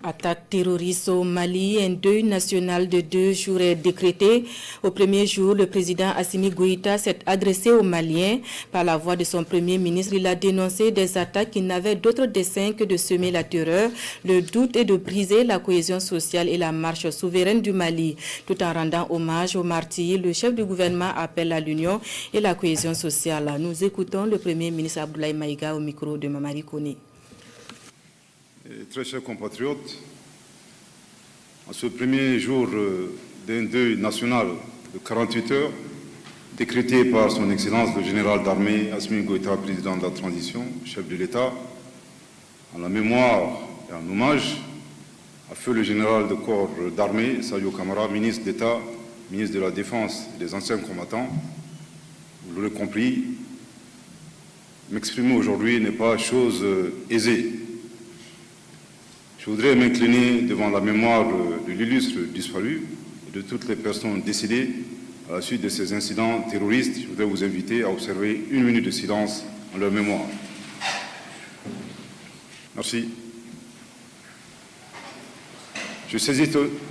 Attaque terroriste au Mali, un deuil national de 2 jours est décrété. Au premier jour, le président Assimi Goïta s'est adressé aux Maliens. Par la voix de son premier ministre, il a dénoncé des attaques qui n'avaient d'autre dessein que de semer la terreur, le doute et de briser la cohésion sociale et la marche souveraine du Mali. Tout en rendant hommage aux martyrs, le chef du gouvernement appelle à l'union et la cohésion sociale. Nous écoutons le premier ministre Abdoulaye Maïga au micro de Mamari Kone. Très chers compatriotes, en ce premier jour d'un deuil national de 48 heures, décrété par son Excellence le général d'armée Assimi Goïta, président de la transition, chef de l'État, en la mémoire et en hommage à feu le général de corps d'armée, Sadio Kamara, ministre d'État, ministre de la Défense et des anciens combattants. Vous l'aurez compris, m'exprimer aujourd'hui n'est pas chose aisée. Je voudrais m'incliner devant la mémoire de l'illustre disparu et de toutes les personnes décédées à la suite de ces incidents terroristes. Je voudrais vous inviter à observer 1 minute de silence en leur mémoire. Merci. Je saisis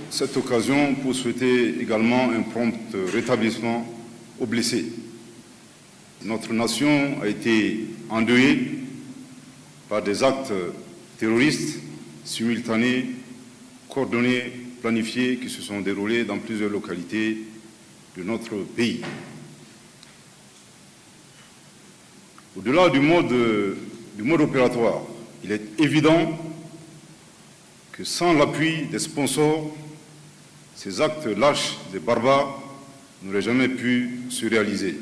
cette occasion pour souhaiter également un prompt rétablissement aux blessés. Notre nation a été endeuillée par des actes terroristes simultanés, coordonnés, planifiés, qui se sont déroulés dans plusieurs localités de notre pays. Au-delà du mode opératoire, il est évident que sans l'appui des sponsors, ces actes lâches et barbares n'auraient jamais pu se réaliser.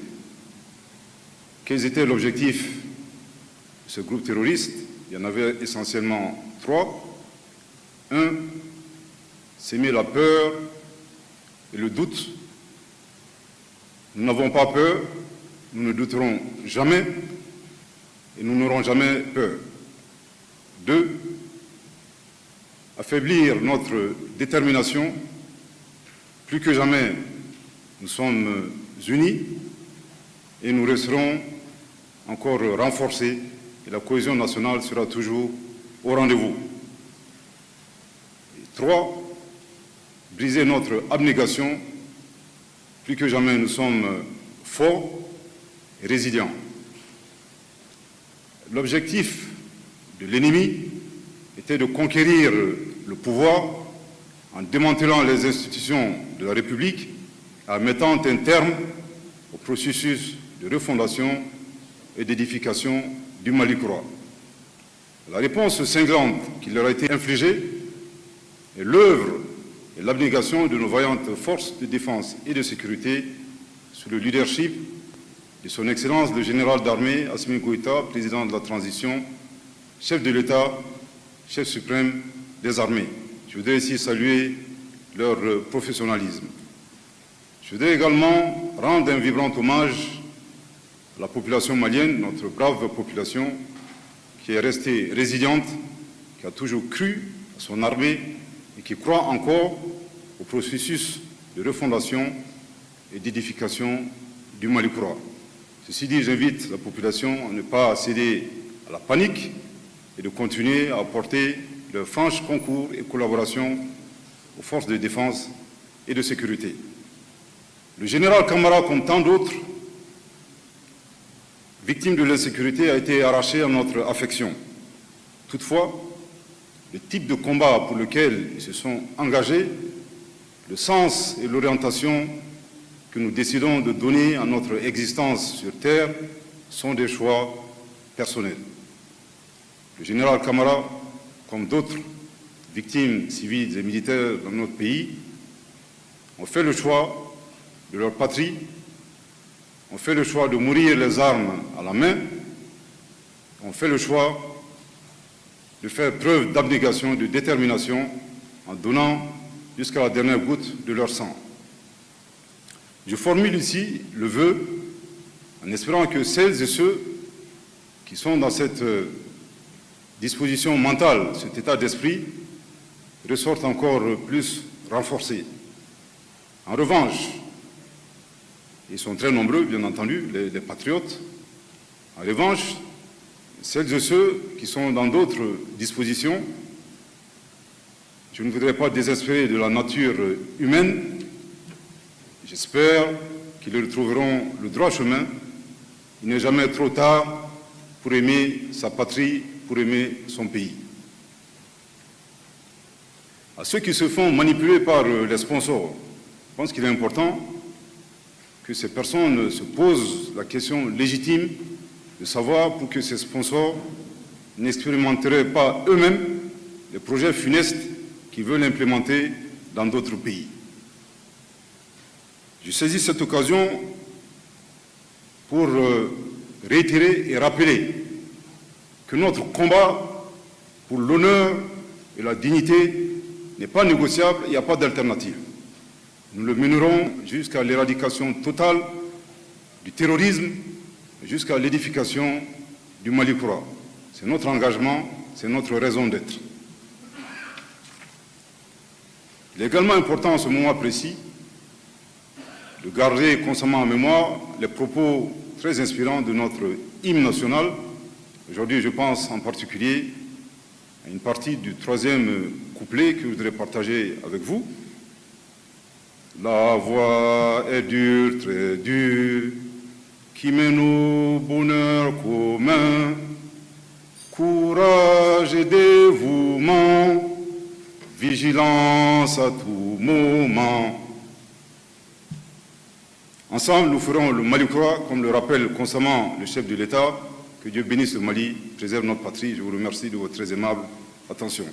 Quels étaient l'objectif de ce groupe terroriste? Il y en avait essentiellement 3. 1. S'aimer la peur et le doute. Nous n'avons pas peur, nous ne douterons jamais et nous n'aurons jamais peur. 2. Affaiblir notre détermination. Plus que jamais, nous sommes unis et nous resterons encore renforcés et la cohésion nationale sera toujours au rendez-vous. 3. Briser notre abnégation. Plus que jamais, nous sommes forts et résilients. L'objectif de l'ennemi était de conquérir le pouvoir en démantelant les institutions de la République, en mettant un terme au processus de refondation et d'édification du Mali croix. La réponse cinglante qui leur a été infligée est l'œuvre et l'abnégation de nos vaillantes forces de défense et de sécurité sous le leadership de son Excellence le général d'armée Assimi Goïta, président de la transition, chef de l'État, chef suprême des armées. Je voudrais ici saluer leur professionnalisme. Je voudrais également rendre un vibrant hommage à la population malienne, notre brave population, qui est restée résiliente, qui a toujours cru à son armée et qui croit encore au processus de refondation et d'édification du Mali croix. Ceci dit, j'invite la population à ne pas céder à la panique et de continuer à apporter leur franche concours et collaboration aux forces de défense et de sécurité. Le général Kamara, comme tant d'autres, victime de l'insécurité, a été arraché à notre affection. Toutefois, le type de combat pour lequel ils se sont engagés, le sens et l'orientation que nous décidons de donner à notre existence sur Terre sont des choix personnels. Le général Kamara, comme d'autres victimes civiles et militaires dans notre pays, ont fait le choix de leur patrie, ont fait le choix de mourir les armes à la main, ont fait le choix de faire preuve d'abnégation, de détermination, en donnant jusqu'à la dernière goutte de leur sang. Je formule ici le vœu, en espérant que celles et ceux qui sont dans cette disposition mentale, cet état d'esprit, ressortent encore plus renforcés. En revanche, ils sont très nombreux, bien entendu, les patriotes. En revanche, celles et ceux qui sont dans d'autres dispositions je ne voudrais pas désespérer de la nature humaine. J'espère qu'ils retrouveront le droit chemin. Il n'est jamais trop tard pour aimer sa patrie, pour aimer son pays. À ceux qui se font manipuler par les sponsors, je pense qu'il est important que ces personnes se posent la question légitime de savoir pour que ces sponsors n'expérimenteraient pas eux-mêmes les projets funestes qu'ils veulent implémenter dans d'autres pays. Je saisis cette occasion pour réitérer et rappeler que notre combat pour l'honneur et la dignité n'est pas négociable, il n'y a pas d'alternative. Nous le mènerons jusqu'à l'éradication totale du terrorisme, jusqu'à l'édification du Mali Kura. C'est notre engagement, c'est notre raison d'être. Il est également important en ce moment précis de garder constamment en mémoire les propos très inspirants de notre hymne national. Aujourd'hui, je pense en particulier à une partie du troisième couplet que je voudrais partager avec vous. La voie est dure, très dure, qui mène au bonheur commun. Courage et dévouement, vigilance à tout moment. Ensemble, nous ferons le Mali Kura, comme le rappelle constamment le chef de l'État. Que Dieu bénisse le Mali, préserve notre patrie. Je vous remercie de votre très aimable attention.